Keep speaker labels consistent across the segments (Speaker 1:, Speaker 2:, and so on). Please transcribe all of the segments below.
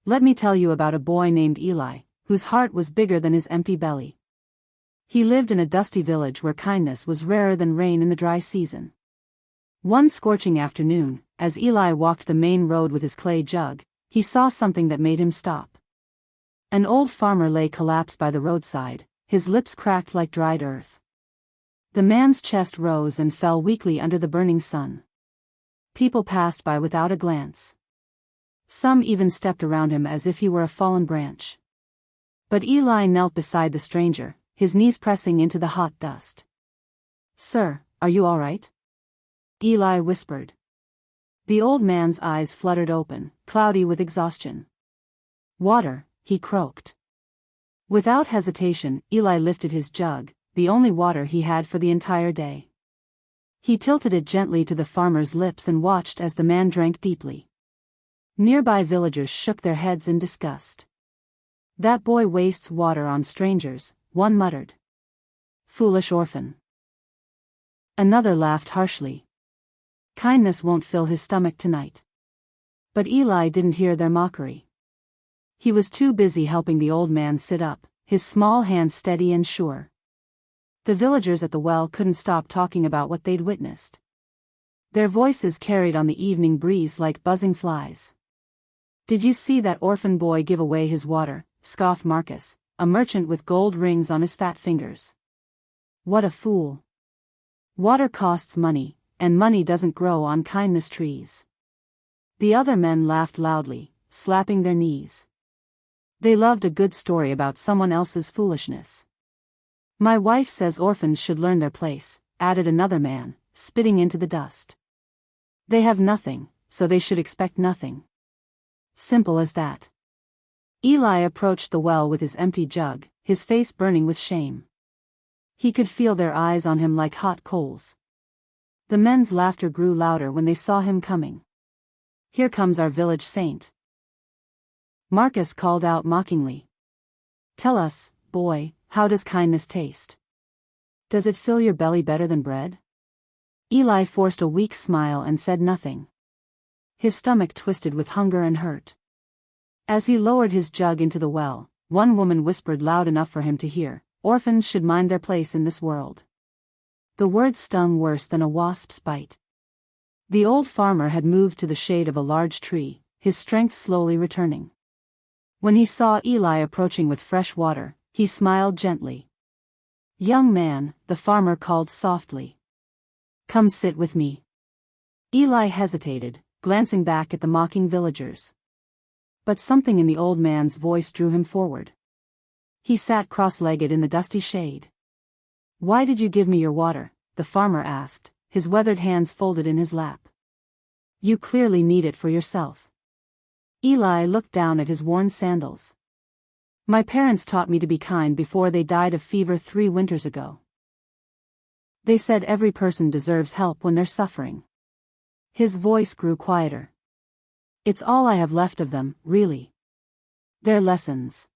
Speaker 1: Let me tell you about a boy named Eli, whose heart was bigger than his empty belly. He lived in a dusty village where kindness was rarer than rain in the dry season. One scorching afternoon, as Eli walked the main road with his clay jug, he saw something that made him stop. An old farmer lay collapsed by the roadside, his lips cracked like dried earth. The man's chest rose and fell weakly under the burning sun. People passed by without a glance. Some even stepped around him as if he were a fallen branch. But Eli knelt beside the stranger, his knees pressing into the hot dust. "Sir, are you all right?" Eli whispered. The old man's eyes fluttered open, cloudy with exhaustion. "Water," he croaked. Without hesitation, Eli lifted his jug, the only water he had for the entire day. He tilted it gently to the farmer's lips and watched as the man drank deeply. Nearby villagers shook their heads in disgust. "That boy wastes water on strangers," one muttered. "Foolish orphan." Another laughed harshly. "Kindness won't fill his stomach tonight." But Eli didn't hear their mockery. He was too busy helping the old man sit up, his small hands steady and sure. The villagers at the well couldn't stop talking about what they'd witnessed. Their voices carried on the evening breeze like buzzing flies. "Did you see that orphan boy give away his water?" scoffed Marcus, a merchant with gold rings on his fat fingers. "What a fool. Water costs money, and money doesn't grow on kindness trees." The other men laughed loudly, slapping their knees. They loved a good story about someone else's foolishness. "My wife says orphans should learn their place," added another man, spitting into the dust. "They have nothing, so they should expect nothing. Simple as that." Eli approached the well with his empty jug, his face burning with shame. He could feel their eyes on him like hot coals. The men's laughter grew louder when they saw him coming. "Here comes our village saint," Marcus called out mockingly. "Tell us, boy, how does kindness taste? Does it fill your belly better than bread?" Eli forced a weak smile and said nothing. His stomach twisted with hunger and hurt. As he lowered his jug into the well, one woman whispered loud enough for him to hear, "Orphans should mind their place in this world." The words stung worse than a wasp's bite. The old farmer had moved to the shade of a large tree, his strength slowly returning. When he saw Eli approaching with fresh water, he smiled gently. "Young man," the farmer called softly. "Come sit with me." Eli hesitated, glancing back at the mocking villagers. But something in the old man's voice drew him forward. He sat cross-legged in the dusty shade. "Why did you give me your water?" the farmer asked, his weathered hands folded in his lap. "You clearly need it for yourself." Eli looked down at his worn sandals. "My parents taught me to be kind before they died of fever 3 winters ago. They said every person deserves help when they're suffering." His voice grew quieter. "It's all I have left of them, really. Their lessons."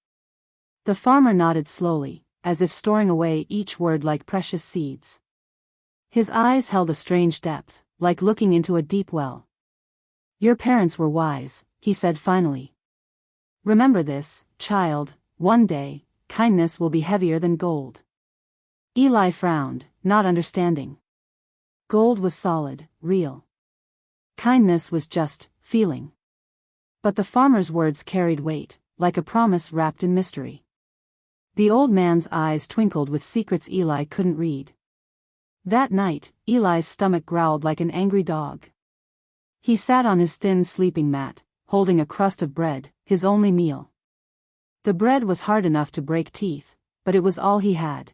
Speaker 1: The farmer nodded slowly, as if storing away each word like precious seeds. His eyes held a strange depth, like looking into a deep well. "Your parents were wise," he said finally. "Remember this, child, one day, kindness will be heavier than gold." Eli frowned, not understanding. Gold was solid, real. Kindness was just feeling. But the farmer's words carried weight, like a promise wrapped in mystery. The old man's eyes twinkled with secrets Eli couldn't read. That night, Eli's stomach growled like an angry dog. He sat on his thin sleeping mat, holding a crust of bread, his only meal. The bread was hard enough to break teeth, but it was all he had.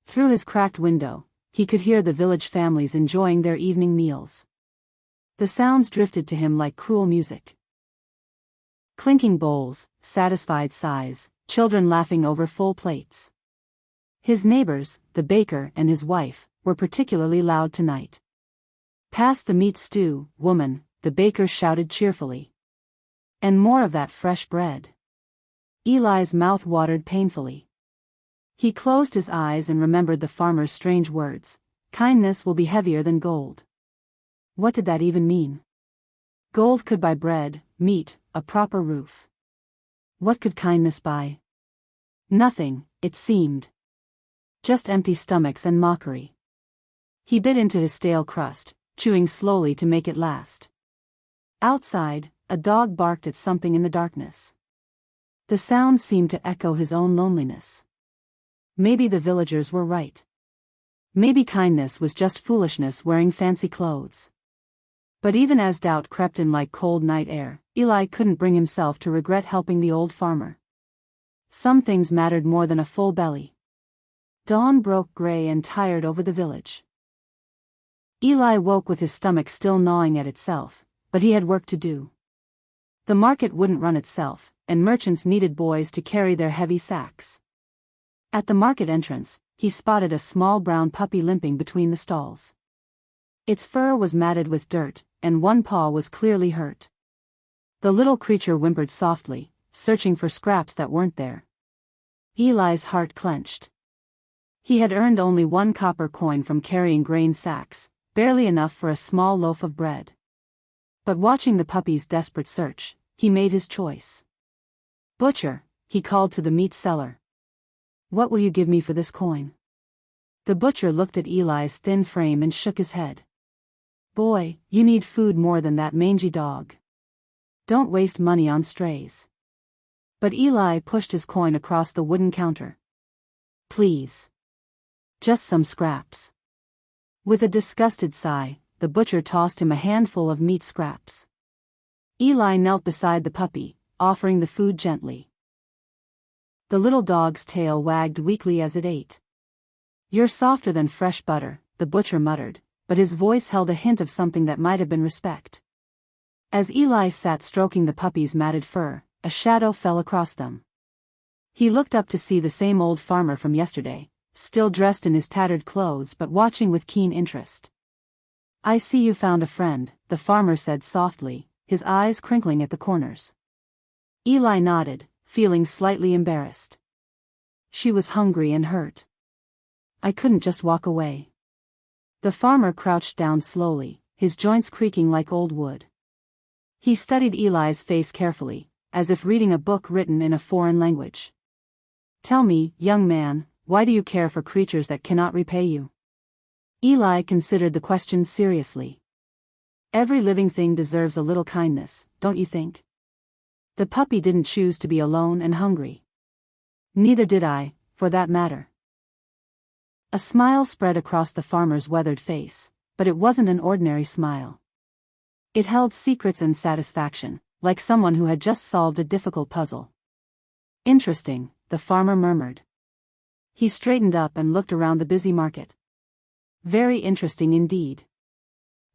Speaker 1: Through his cracked window, he could hear the village families enjoying their evening meals. The sounds drifted to him like cruel music. Clinking bowls, satisfied sighs, children laughing over full plates. His neighbors, the baker and his wife, were particularly loud tonight. "Pass the meat stew, woman," the baker shouted cheerfully. "And more of that fresh bread." Eli's mouth watered painfully. He closed his eyes and remembered the farmer's strange words, "Kindness will be heavier than gold." What did that even mean? Gold could buy bread, meat, a proper roof. What could kindness buy? Nothing, it seemed. Just empty stomachs and mockery. He bit into his stale crust, chewing slowly to make it last. Outside, a dog barked at something in the darkness. The sound seemed to echo his own loneliness. Maybe the villagers were right. Maybe kindness was just foolishness wearing fancy clothes. But even as doubt crept in like cold night air, Eli couldn't bring himself to regret helping the old farmer. Some things mattered more than a full belly. Dawn broke gray and tired over the village. Eli woke with his stomach still gnawing at itself, but he had work to do. The market wouldn't run itself, and merchants needed boys to carry their heavy sacks. At the market entrance, he spotted a small brown puppy limping between the stalls. Its fur was matted with dirt, and one paw was clearly hurt. The little creature whimpered softly, searching for scraps that weren't there. Eli's heart clenched. He had earned only 1 copper coin from carrying grain sacks, barely enough for a small loaf of bread. But watching the puppy's desperate search, he made his choice. "Butcher," he called to the meat seller. "What will you give me for this coin?" The butcher looked at Eli's thin frame and shook his head. "Boy, you need food more than that mangy dog. Don't waste money on strays." But Eli pushed his coin across the wooden counter. "Please. Just some scraps." With a disgusted sigh, the butcher tossed him a handful of meat scraps. Eli knelt beside the puppy, offering the food gently. The little dog's tail wagged weakly as it ate. "You're softer than fresh butter," the butcher muttered, but his voice held a hint of something that might have been respect. As Eli sat stroking the puppy's matted fur, a shadow fell across them. He looked up to see the same old farmer from yesterday, still dressed in his tattered clothes but watching with keen interest. "I see you found a friend," the farmer said softly, his eyes crinkling at the corners. Eli nodded, feeling slightly embarrassed. "She was hungry and hurt. I couldn't just walk away." The farmer crouched down slowly, his joints creaking like old wood. He studied Eli's face carefully, as if reading a book written in a foreign language. "Tell me, young man, why do you care for creatures that cannot repay you?" Eli considered the question seriously. "Every living thing deserves a little kindness, don't you think?" The puppy didn't choose to be alone and hungry. Neither did I, for that matter. A smile spread across the farmer's weathered face, but it wasn't an ordinary smile. It held secrets and satisfaction, like someone who had just solved a difficult puzzle. "Interesting," the farmer murmured. He straightened up and looked around the busy market. "Very interesting indeed."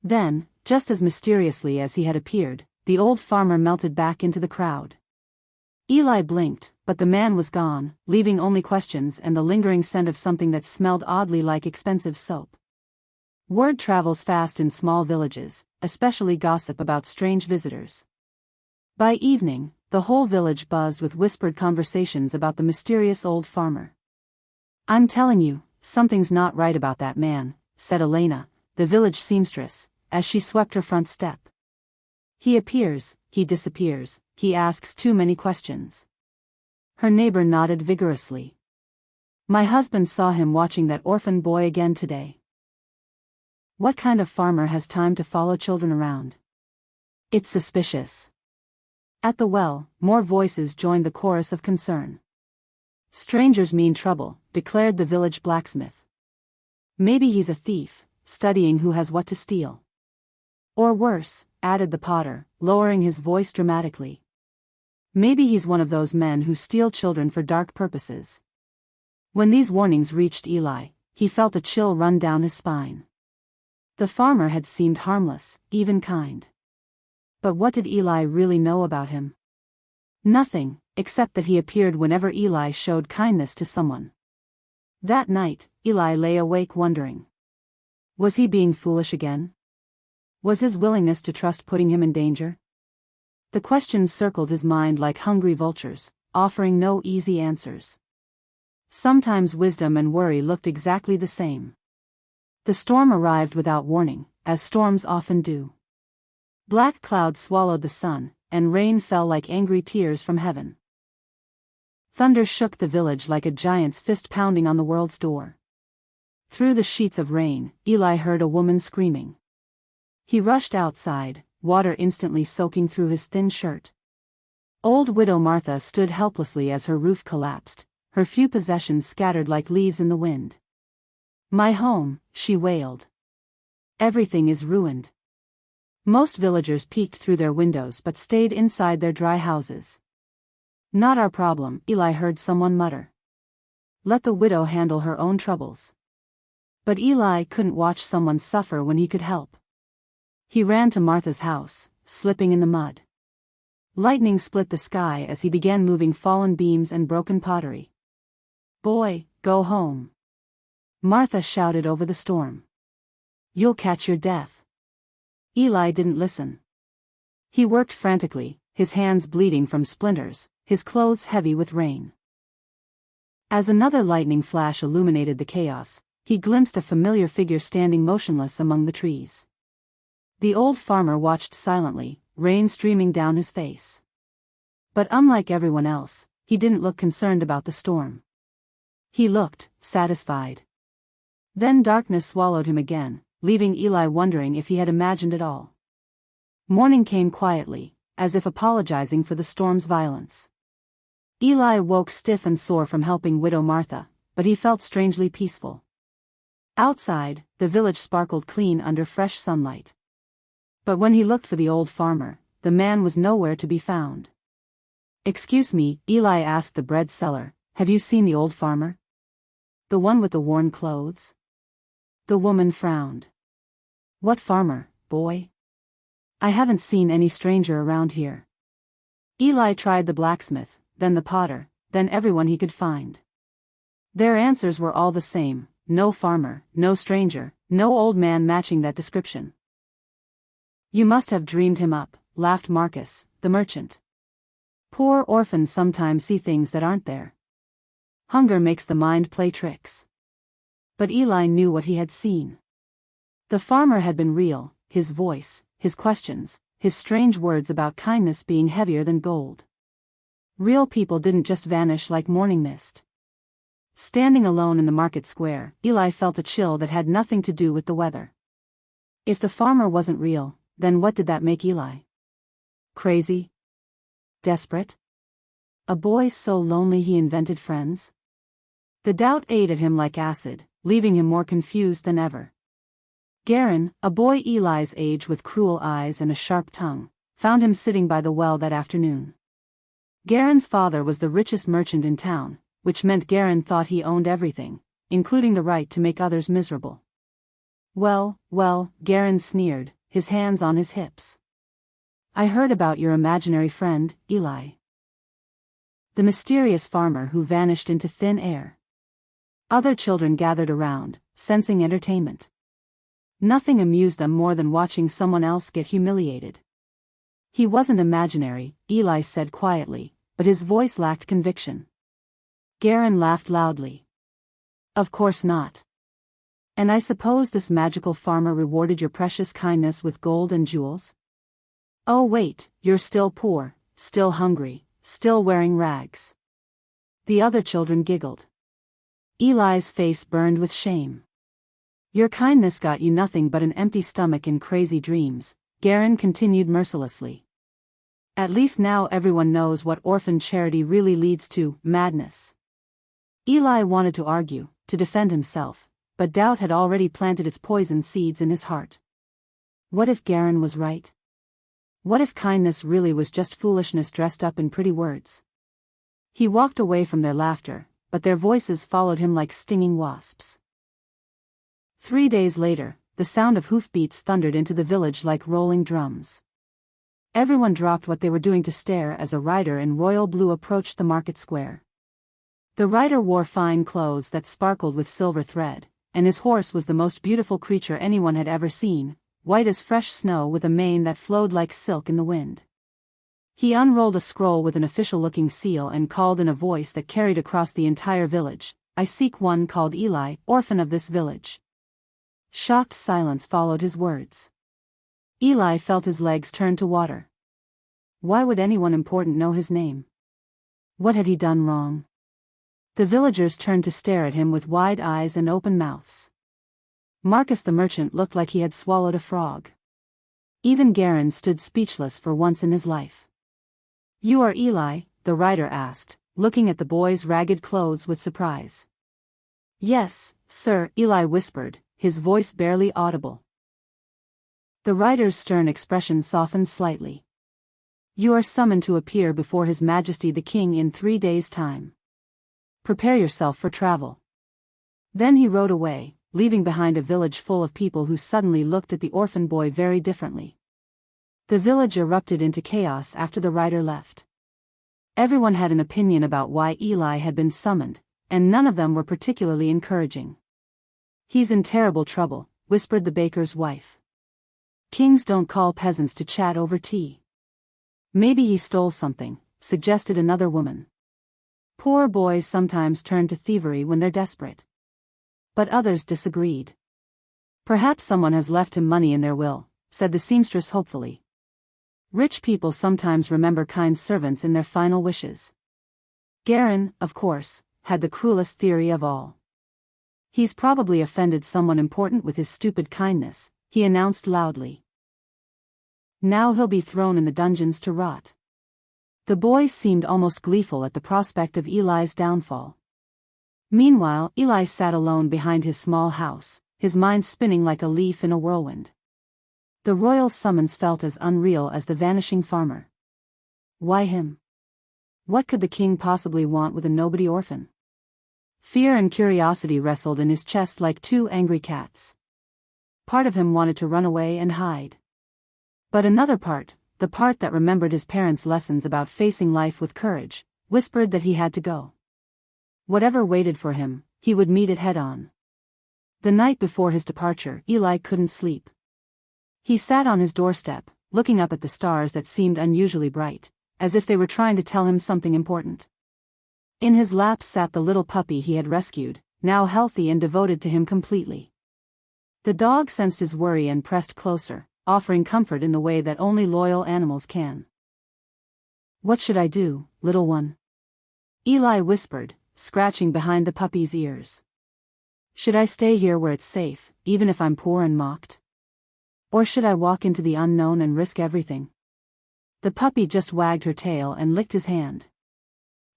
Speaker 1: Then, just as mysteriously as he had appeared, the old farmer melted back into the crowd. Eli blinked, but the man was gone, leaving only questions and the lingering scent of something that smelled oddly like expensive soap. Word travels fast in small villages, especially gossip about strange visitors. By evening, the whole village buzzed with whispered conversations about the mysterious old farmer. "I'm telling you, something's not right about that man," said Elena, the village seamstress, as she swept her front step. "He appears, he disappears, he asks too many questions." Her neighbor nodded vigorously. "My husband saw him watching that orphan boy again today." What kind of farmer has time to follow children around? It's suspicious. At the well, more voices joined the chorus of concern. "Strangers mean trouble," declared the village blacksmith. "Maybe he's a thief, studying who has what to steal." "Or worse," added the potter, lowering his voice dramatically. "Maybe he's one of those men who steal children for dark purposes." When these warnings reached Eli, he felt a chill run down his spine. The farmer had seemed harmless, even kind. But what did Eli really know about him? Nothing, except that he appeared whenever Eli showed kindness to someone. That night, Eli lay awake wondering. Was he being foolish again? Was his willingness to trust putting him in danger? The questions circled his mind like hungry vultures, offering no easy answers. Sometimes wisdom and worry looked exactly the same. The storm arrived without warning, as storms often do. Black clouds swallowed the sun, and rain fell like angry tears from heaven. thunder shook the village like a giant's fist pounding on the world's door. Through the sheets of rain, Eli heard a woman screaming. He rushed outside, water instantly soaking through his thin shirt. Old widow Martha stood helplessly as her roof collapsed, her few possessions scattered like leaves in the wind. "My home," she wailed. "Everything is ruined." Most villagers peeked through their windows but stayed inside their dry houses. "Not our problem," Eli heard someone mutter. "Let the widow handle her own troubles." But Eli couldn't watch someone suffer when he could help. He ran to Martha's house, slipping in the mud. Lightning split the sky as he began moving fallen beams and broken pottery. "Boy, go home," Martha shouted over the storm. "You'll catch your death." Eli didn't listen. He worked frantically, his hands bleeding from splinters, his clothes heavy with rain. As another lightning flash illuminated the chaos, he glimpsed a familiar figure standing motionless among the trees. The old farmer watched silently, rain streaming down his face. But unlike everyone else, he didn't look concerned about the storm. He looked satisfied. Then darkness swallowed him again, leaving Eli wondering if he had imagined it all. Morning came quietly, as if apologizing for the storm's violence. Eli woke stiff and sore from helping widow Martha, but he felt strangely peaceful. Outside, the village sparkled clean under fresh sunlight. But when he looked for the old farmer, the man was nowhere to be found. "Excuse me," Eli asked the bread seller, "have you seen the old farmer? The one with the worn clothes?" The woman frowned. "What farmer, boy? I haven't seen any stranger around here." Eli tried the blacksmith, then the potter, then everyone he could find. Their answers were all the same: no farmer, no stranger, no old man matching that description. "You must have dreamed him up," laughed Marcus, the merchant. "Poor orphans sometimes see things that aren't there. Hunger makes the mind play tricks." But Eli knew what he had seen. The farmer had been real, his voice, his questions, his strange words about kindness being heavier than gold. Real people didn't just vanish like morning mist. Standing alone in the market square, Eli felt a chill that had nothing to do with the weather. If the farmer wasn't real, then what did that make Eli? Crazy? Desperate? A boy so lonely he invented friends? The doubt ate at him like acid, leaving him more confused than ever. Garen, a boy Eli's age with cruel eyes and a sharp tongue, found him sitting by the well that afternoon. Garen's father was the richest merchant in town, which meant Garen thought he owned everything, including the right to make others miserable. Well, Garen sneered, his hands on his hips. "I heard about your imaginary friend, Eli. The mysterious farmer who vanished into thin air." Other children gathered around, sensing entertainment. Nothing amused them more than watching someone else get humiliated. "He wasn't imaginary," Eli said quietly, but his voice lacked conviction. Garen laughed loudly. "Of course not. And I suppose this magical farmer rewarded your precious kindness with gold and jewels? Oh wait, you're still poor, still hungry, still wearing rags." The other children giggled. Eli's face burned with shame. "Your kindness got you nothing but an empty stomach and crazy dreams," Garen continued mercilessly. "At least now everyone knows what orphan charity really leads to: madness." Eli wanted to argue, to defend himself, but doubt had already planted its poison seeds in his heart. What if Garen was right? What if kindness really was just foolishness dressed up in pretty words? He walked away from their laughter, but their voices followed him like stinging wasps. 3 days later, the sound of hoofbeats thundered into the village like rolling drums. Everyone dropped what they were doing to stare as a rider in royal blue approached the market square. The rider wore fine clothes that sparkled with silver thread, and his horse was the most beautiful creature anyone had ever seen, white as fresh snow with a mane that flowed like silk in the wind. He unrolled a scroll with an official-looking seal and called in a voice that carried across the entire village, "I seek one called Eli, orphan of this village." Shocked silence followed his words. Eli felt his legs turn to water. Why would anyone important know his name? What had he done wrong? The villagers turned to stare at him with wide eyes and open mouths. Marcus the merchant looked like he had swallowed a frog. Even Garin stood speechless for once in his life. "You are Eli?" the rider asked, looking at the boy's ragged clothes with surprise. "Yes, sir," Eli whispered, his voice barely audible. The rider's stern expression softened slightly. "You are summoned to appear before His Majesty the King in 3 days' time. Prepare yourself for travel." Then he rode away, leaving behind a village full of people who suddenly looked at the orphan boy very differently. The village erupted into chaos after the rider left. Everyone had an opinion about why Eli had been summoned, and none of them were particularly encouraging. "He's in terrible trouble," whispered the baker's wife. "Kings don't call peasants to chat over tea." "Maybe he stole something," suggested another woman. "Poor boys sometimes turn to thievery when they're desperate." But others disagreed. "Perhaps someone has left him money in their will," said the seamstress hopefully. "Rich people sometimes remember kind servants in their final wishes." Garin, of course, had the cruelest theory of all. "He's probably offended someone important with his stupid kindness," he announced loudly. "Now he'll be thrown in the dungeons to rot." The boy seemed almost gleeful at the prospect of Eli's downfall. Meanwhile, Eli sat alone behind his small house, his mind spinning like a leaf in a whirlwind. The royal summons felt as unreal as the vanishing farmer. Why him? What could the king possibly want with a nobody orphan? Fear and curiosity wrestled in his chest like two angry cats. Part of him wanted to run away and hide. But another part, the part that remembered his parents' lessons about facing life with courage, whispered that he had to go. Whatever waited for him, he would meet it head-on. The night before his departure, Eli couldn't sleep. He sat on his doorstep, looking up at the stars that seemed unusually bright, as if they were trying to tell him something important. In his lap sat the little puppy he had rescued, now healthy and devoted to him completely. The dog sensed his worry and pressed closer, offering comfort in the way that only loyal animals can. "What should I do, little one?" Eli whispered, scratching behind the puppy's ears. "Should I stay here where it's safe, even if I'm poor and mocked? Or should I walk into the unknown and risk everything?" The puppy just wagged her tail and licked his hand.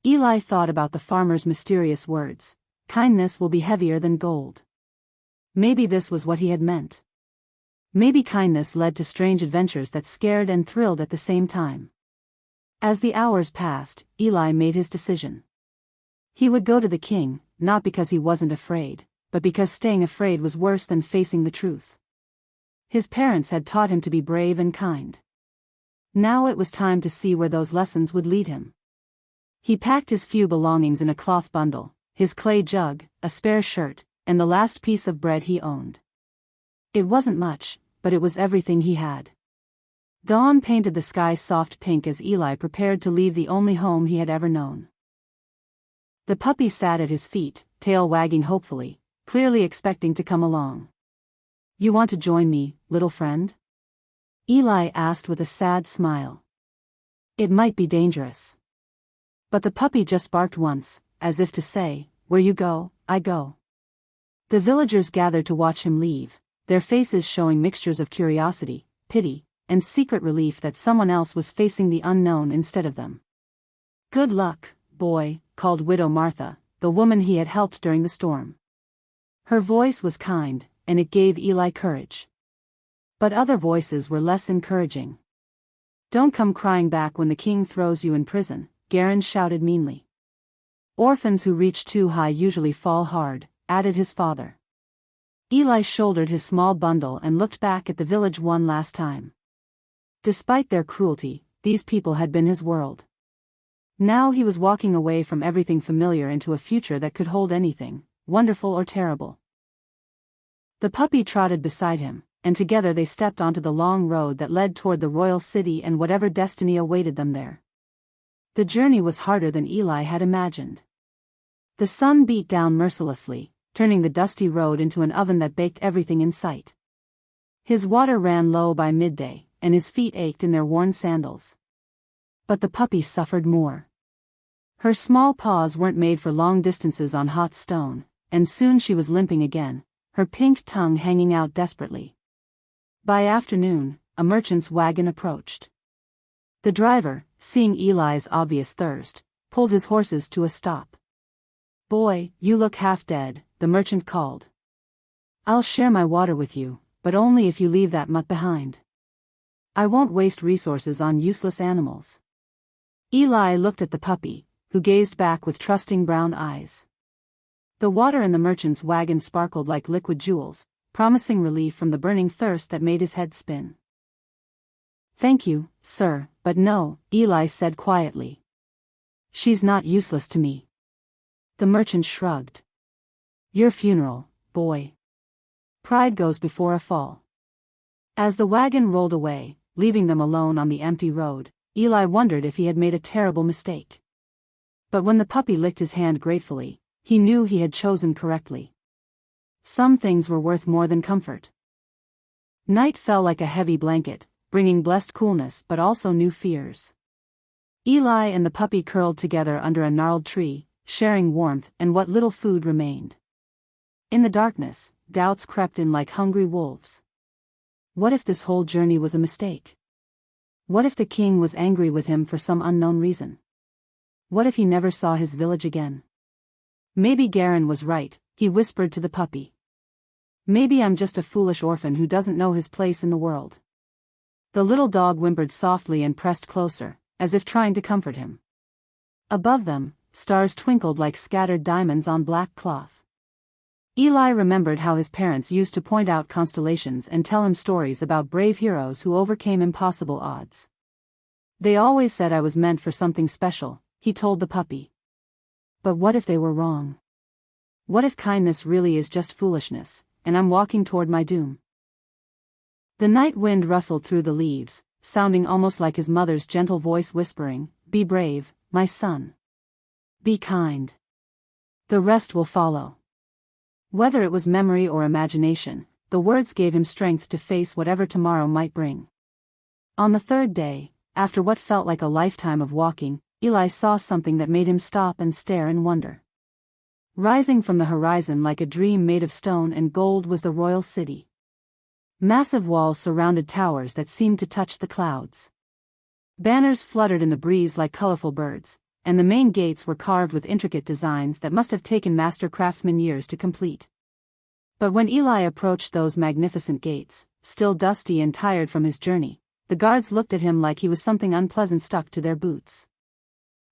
Speaker 1: Eli thought about the farmer's mysterious words, "Kindness will be heavier than gold." Maybe this was what he had meant. Maybe kindness led to strange adventures that scared and thrilled at the same time. As the hours passed, Eli made his decision. He would go to the king, not because he wasn't afraid, but because staying afraid was worse than facing the truth. His parents had taught him to be brave and kind. Now it was time to see where those lessons would lead him. He packed his few belongings in a cloth bundle, his clay jug, a spare shirt, and the last piece of bread he owned. It wasn't much, but it was everything he had. Dawn painted the sky soft pink as Eli prepared to leave the only home he had ever known. The puppy sat at his feet, tail wagging hopefully, clearly expecting to come along. "You want to join me, little friend?" Eli asked with a sad smile. "It might be dangerous." But the puppy just barked once, as if to say, "Where you go, I go." The villagers gathered to watch him leave, their faces showing mixtures of curiosity, pity, and secret relief that someone else was facing the unknown instead of them. "Good luck, boy," called Widow Martha, the woman he had helped during the storm. Her voice was kind, and it gave Eli courage. But other voices were less encouraging. "Don't come crying back when the king throws you in prison," Garin shouted meanly. "Orphans who reach too high usually fall hard," added his father. Eli shouldered his small bundle and looked back at the village one last time. Despite their cruelty, these people had been his world. Now he was walking away from everything familiar into a future that could hold anything, wonderful or terrible. The puppy trotted beside him, and together they stepped onto the long road that led toward the royal city and whatever destiny awaited them there. The journey was harder than Eli had imagined. The sun beat down mercilessly, turning the dusty road into an oven that baked everything in sight. His water ran low by midday, and his feet ached in their worn sandals. But the puppy suffered more. Her small paws weren't made for long distances on hot stone, and soon she was limping again, her pink tongue hanging out desperately. By afternoon, a merchant's wagon approached. The driver, seeing Eli's obvious thirst, pulled his horses to a stop. "Boy, you look half dead," the merchant called. "I'll share my water with you, but only if you leave that mutt behind. I won't waste resources on useless animals." Eli looked at the puppy, who gazed back with trusting brown eyes. The water in the merchant's wagon sparkled like liquid jewels, promising relief from the burning thirst that made his head spin. "Thank you, sir, but no," Eli said quietly. "She's not useless to me." The merchant shrugged. "Your funeral, boy. Pride goes before a fall." As the wagon rolled away, leaving them alone on the empty road, Eli wondered if he had made a terrible mistake. But when the puppy licked his hand gratefully, he knew he had chosen correctly. Some things were worth more than comfort. Night fell like a heavy blanket, bringing blessed coolness but also new fears. Eli and the puppy curled together under a gnarled tree, sharing warmth and what little food remained. In the darkness, doubts crept in like hungry wolves. What if this whole journey was a mistake? What if the king was angry with him for some unknown reason? What if he never saw his village again? Maybe Garen was right, he whispered to the puppy. Maybe I'm just a foolish orphan who doesn't know his place in the world. The little dog whimpered softly and pressed closer, as if trying to comfort him. Above them, stars twinkled like scattered diamonds on black cloth. Eli remembered how his parents used to point out constellations and tell him stories about brave heroes who overcame impossible odds. "They always said I was meant for something special," he told the puppy. "But what if they were wrong? What if kindness really is just foolishness, and I'm walking toward my doom?" The night wind rustled through the leaves, sounding almost like his mother's gentle voice whispering, "Be brave, my son. Be kind. The rest will follow." Whether it was memory or imagination, the words gave him strength to face whatever tomorrow might bring. On the third day, after what felt like a lifetime of walking, Eli saw something that made him stop and stare in wonder. Rising from the horizon like a dream made of stone and gold was the royal city. Massive walls surrounded towers that seemed to touch the clouds. Banners fluttered in the breeze like colorful birds, and the main gates were carved with intricate designs that must have taken master craftsmen years to complete. But when Eli approached those magnificent gates, still dusty and tired from his journey, the guards looked at him like he was something unpleasant stuck to their boots.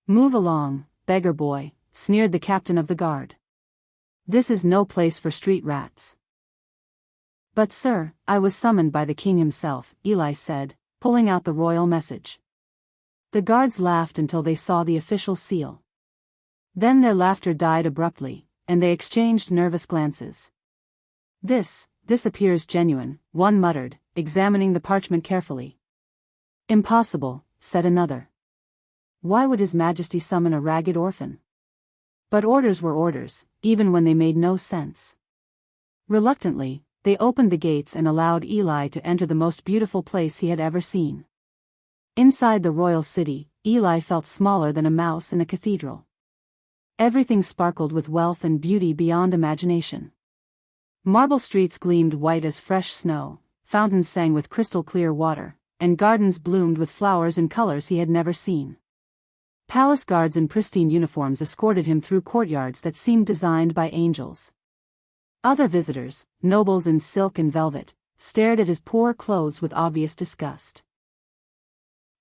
Speaker 1: "Move along, beggar boy," sneered the captain of the guard. "This is no place for street rats." "But sir, I was summoned by the king himself," Eli said, pulling out the royal message. The guards laughed until they saw the official seal. Then their laughter died abruptly, and they exchanged nervous glances. This appears genuine," one muttered, examining the parchment carefully. "Impossible," said another. Why would His Majesty summon a ragged orphan? But orders were orders, even when they made no sense. Reluctantly, they opened the gates and allowed Eli to enter the most beautiful place he had ever seen. Inside the royal city, Eli felt smaller than a mouse in a cathedral. Everything sparkled with wealth and beauty beyond imagination. Marble streets gleamed white as fresh snow, fountains sang with crystal-clear water, and gardens bloomed with flowers in colors he had never seen. Palace guards in pristine uniforms escorted him through courtyards that seemed designed by angels. Other visitors, nobles in silk and velvet, stared at his poor clothes with obvious disgust.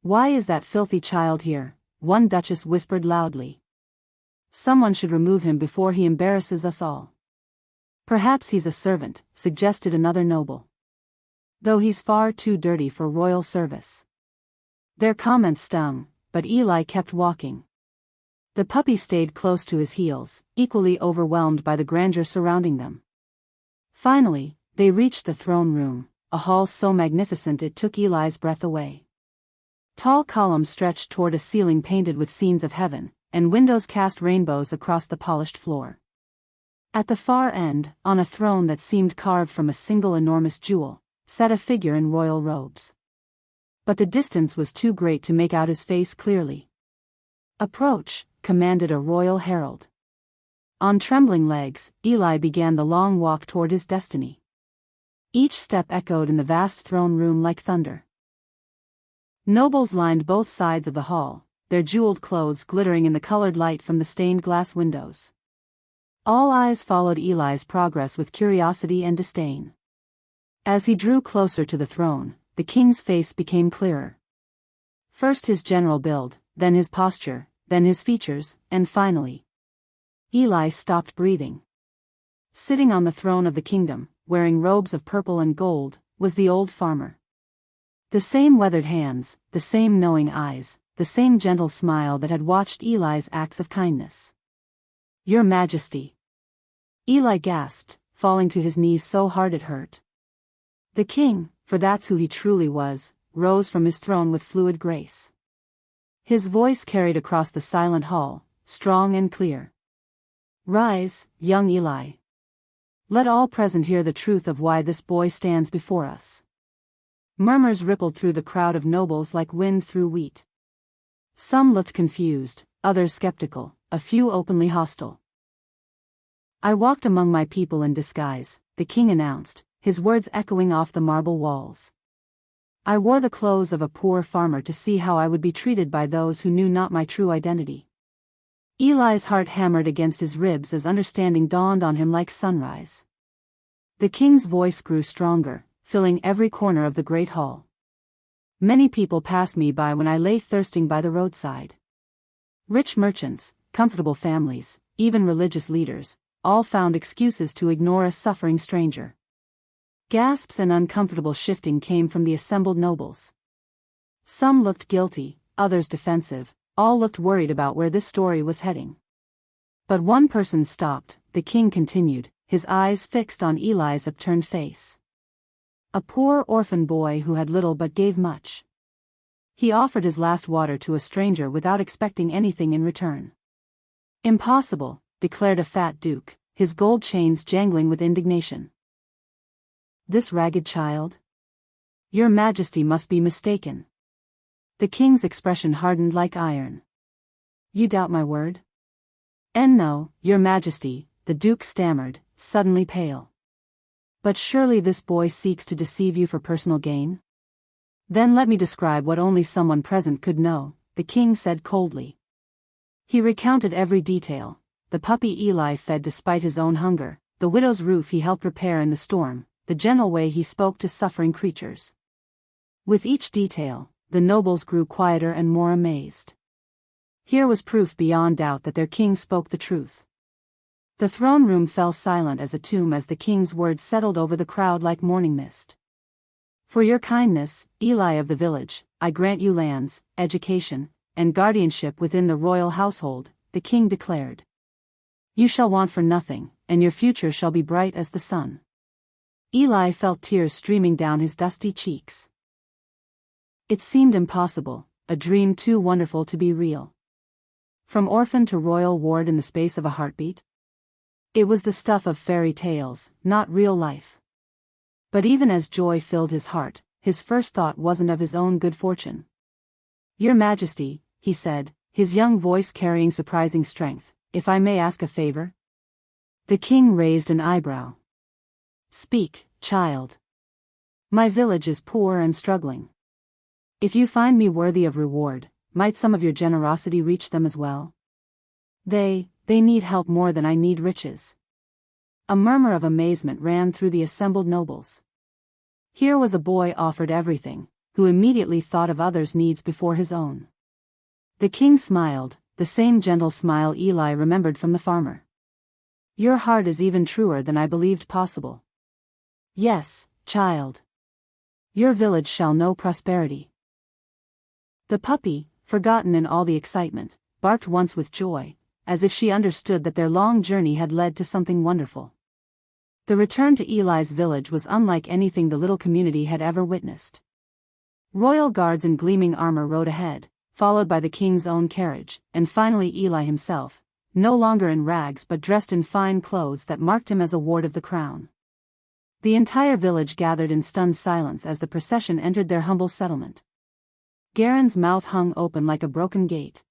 Speaker 1: "Why is that filthy child here?" one duchess whispered loudly. "Someone should remove him before he embarrasses us all." "Perhaps he's a servant," suggested another noble. "Though he's far too dirty for royal service." Their comments stung, but Eli kept walking. The puppy stayed close to his heels, equally overwhelmed by the grandeur surrounding them. Finally, they reached the throne room, a hall so magnificent it took Eli's breath away. Tall columns stretched toward a ceiling painted with scenes of heaven, and windows cast rainbows across the polished floor. At the far end, on a throne that seemed carved from a single enormous jewel, sat a figure in royal robes. But the distance was too great to make out his face clearly. "Approach," commanded a royal herald. On trembling legs, Eli began the long walk toward his destiny. Each step echoed in the vast throne room like thunder. Nobles lined both sides of the hall, their jeweled clothes glittering in the colored light from the stained glass windows. All eyes followed Eli's progress with curiosity and disdain. As he drew closer to the throne, the king's face became clearer. First his general build, then his posture, then his features, and finally, Eli stopped breathing. Sitting on the throne of the kingdom, wearing robes of purple and gold, was the old farmer. The same weathered hands, the same knowing eyes, the same gentle smile that had watched Eli's acts of kindness. "Your Majesty." Eli gasped, falling to his knees so hard it hurt. The king, for that's who he truly was, rose from his throne with fluid grace. His voice carried across the silent hall, strong and clear. "Rise, young Eli. Let all present hear the truth of why this boy stands before us." Murmurs rippled through the crowd of nobles like wind through wheat. Some looked confused, others skeptical, a few openly hostile. "I walked among my people in disguise," the king announced, his words echoing off the marble walls. "I wore the clothes of a poor farmer to see how I would be treated by those who knew not my true identity." Eli's heart hammered against his ribs as understanding dawned on him like sunrise. The king's voice grew stronger, filling every corner of the great hall. "Many people passed me by when I lay thirsting by the roadside. Rich merchants, comfortable families, even religious leaders, all found excuses to ignore a suffering stranger." Gasps and uncomfortable shifting came from the assembled nobles. Some looked guilty, others defensive, all looked worried about where this story was heading. But one person stopped, the king continued, his eyes fixed on Eli's upturned face. "A poor orphan boy who had little but gave much. He offered his last water to a stranger without expecting anything in return." "Impossible," declared a fat duke, his gold chains jangling with indignation. "This ragged child? Your Majesty must be mistaken." The king's expression hardened like iron. "You doubt my word?" "And no, Your Majesty," the duke stammered, suddenly pale. "But surely this boy seeks to deceive you for personal gain?" "Then let me describe what only someone present could know," the king said coldly. He recounted every detail: the puppy Eli fed despite his own hunger, the widow's roof he helped repair in the storm, the gentle way he spoke to suffering creatures. With each detail, the nobles grew quieter and more amazed. Here was proof beyond doubt that their king spoke the truth. The throne room fell silent as a tomb as the king's words settled over the crowd like morning mist. "For your kindness, Eli of the village, I grant you lands, education, and guardianship within the royal household," the king declared. "You shall want for nothing, and your future shall be bright as the sun." Eli felt tears streaming down his dusty cheeks. It seemed impossible, a dream too wonderful to be real. From orphan to royal ward in the space of a heartbeat? It was the stuff of fairy tales, not real life. But even as joy filled his heart, his first thought wasn't of his own good fortune. "Your Majesty," he said, his young voice carrying surprising strength, "if I may ask a favor?" The king raised an eyebrow. "Speak, child." "My village is poor and struggling. If you find me worthy of reward, might some of your generosity reach them as well? They need help more than I need riches." A murmur of amazement ran through the assembled nobles. Here was a boy offered everything, who immediately thought of others' needs before his own. The king smiled, the same gentle smile Eli remembered from the farmer. "Your heart is even truer than I believed possible. Yes, child. Your village shall know prosperity." The puppy, forgotten in all the excitement, barked once with joy, as if she understood that their long journey had led to something wonderful. The return to Eli's village was unlike anything the little community had ever witnessed. Royal guards in gleaming armor rode ahead, followed by the king's own carriage, and finally Eli himself, no longer in rags but dressed in fine clothes that marked him as a ward of the crown. The entire village gathered in stunned silence as the procession entered their humble settlement. Garen's mouth hung open like a broken gate.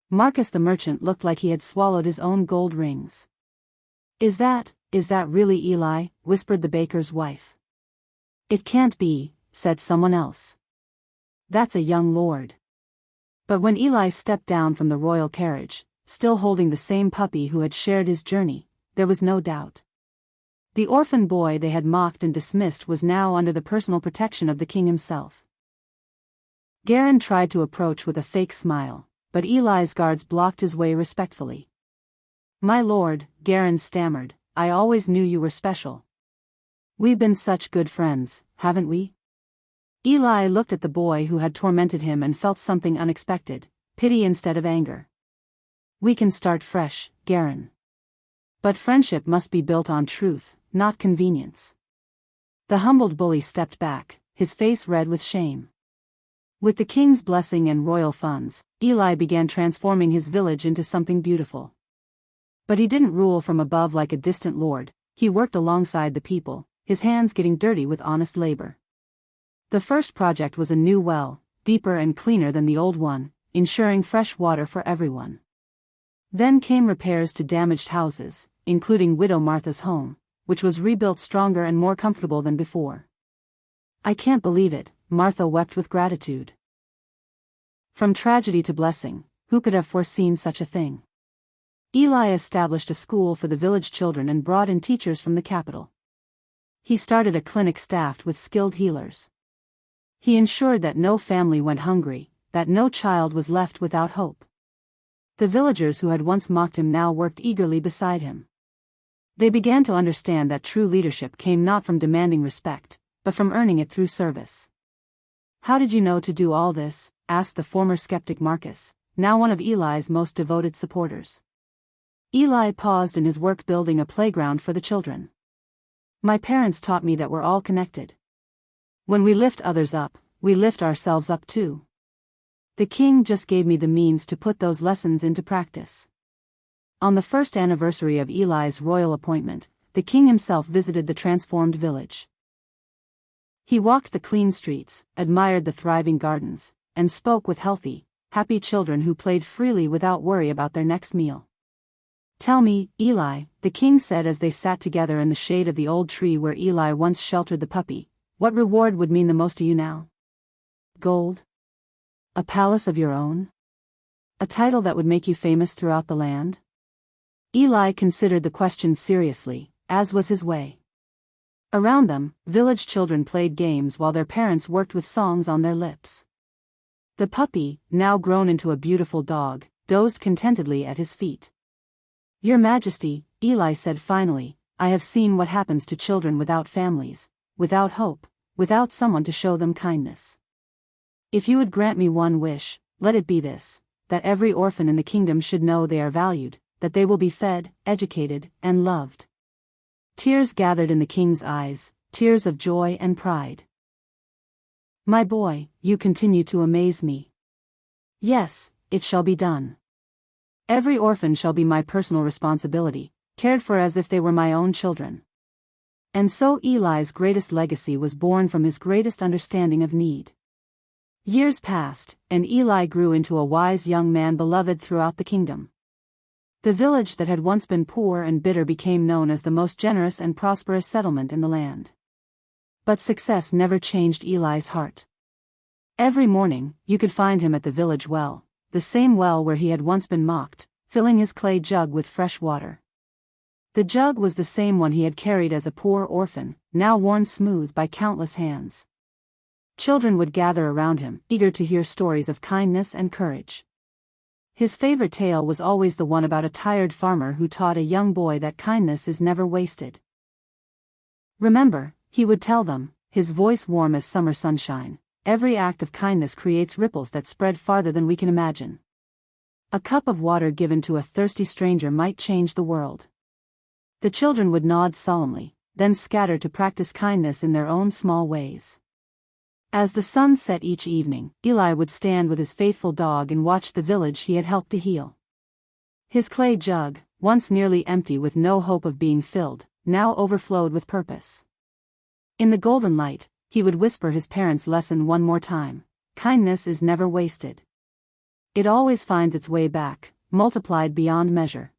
Speaker 1: Marcus the merchant looked like he had swallowed his own gold rings. Is that really Eli?" whispered the baker's wife. "It can't be," said someone else. "That's a young lord." But when Eli stepped down from the royal carriage, still holding the same puppy who had shared his journey, there was no doubt. The orphan boy they had mocked and dismissed was now under the personal protection of the king himself. Garin tried to approach with a fake smile, but Eli's guards blocked his way respectfully. "My lord," Garin stammered, "I always knew you were special. We've been such good friends, haven't we?" Eli looked at the boy who had tormented him and felt something unexpected, pity instead of anger. "We can start fresh, Garin. But friendship must be built on truth, not convenience." The humbled bully stepped back, his face red with shame. With the king's blessing and royal funds, Eli began transforming his village into something beautiful. But he didn't rule from above like a distant lord, he worked alongside the people, his hands getting dirty with honest labor. The first project was a new well, deeper and cleaner than the old one, ensuring fresh water for everyone. Then came repairs to damaged houses, including Widow Martha's home, which was rebuilt stronger and more comfortable than before. "I can't believe it," Martha wept with gratitude. From tragedy to blessing, who could have foreseen such a thing? Eli established a school for the village children and brought in teachers from the capital. He started a clinic staffed with skilled healers. He ensured that no family went hungry, that no child was left without hope. The villagers who had once mocked him now worked eagerly beside him. They began to understand that true leadership came not from demanding respect, but from earning it through service. "How did you know to do all this?" asked the former skeptic Marcus, now one of Eli's most devoted supporters. Eli paused in his work building a playground for the children. "My parents taught me that we're all connected. When we lift others up, we lift ourselves up too. The king just gave me the means to put those lessons into practice." On the first anniversary of Eli's royal appointment, the king himself visited the transformed village. He walked the clean streets, admired the thriving gardens, and spoke with healthy, happy children who played freely without worry about their next meal. "Tell me, Eli," the king said as they sat together in the shade of the old tree where Eli once sheltered the puppy, "what reward would mean the most to you now? Gold? A palace of your own? A title that would make you famous throughout the land?" Eli considered the question seriously, as was his way. Around them, village children played games while their parents worked with songs on their lips. The puppy, now grown into a beautiful dog, dozed contentedly at his feet. "Your Majesty," Eli said finally, "I have seen what happens to children without families, without hope, without someone to show them kindness. If you would grant me one wish, let it be this, that every orphan in the kingdom should know they are valued, that they will be fed, educated, and loved." Tears gathered in the king's eyes, tears of joy and pride. "My boy, you continue to amaze me. Yes, it shall be done. Every orphan shall be my personal responsibility, cared for as if they were my own children." And so Eli's greatest legacy was born from his greatest understanding of need. Years passed, and Eli grew into a wise young man beloved throughout the kingdom. The village that had once been poor and bitter became known as the most generous and prosperous settlement in the land. But success never changed Eli's heart. Every morning, you could find him at the village well, the same well where he had once been mocked, filling his clay jug with fresh water. The jug was the same one he had carried as a poor orphan, now worn smooth by countless hands. Children would gather around him, eager to hear stories of kindness and courage. His favorite tale was always the one about a tired farmer who taught a young boy that kindness is never wasted. "Remember," he would tell them, his voice warm as summer sunshine, "every act of kindness creates ripples that spread farther than we can imagine. A cup of water given to a thirsty stranger might change the world." The children would nod solemnly, then scatter to practice kindness in their own small ways. As the sun set each evening, Eli would stand with his faithful dog and watch the village he had helped to heal. His clay jug, once nearly empty with no hope of being filled, now overflowed with purpose. In the golden light, he would whisper his parents' lesson one more time: kindness is never wasted. It always finds its way back, multiplied beyond measure.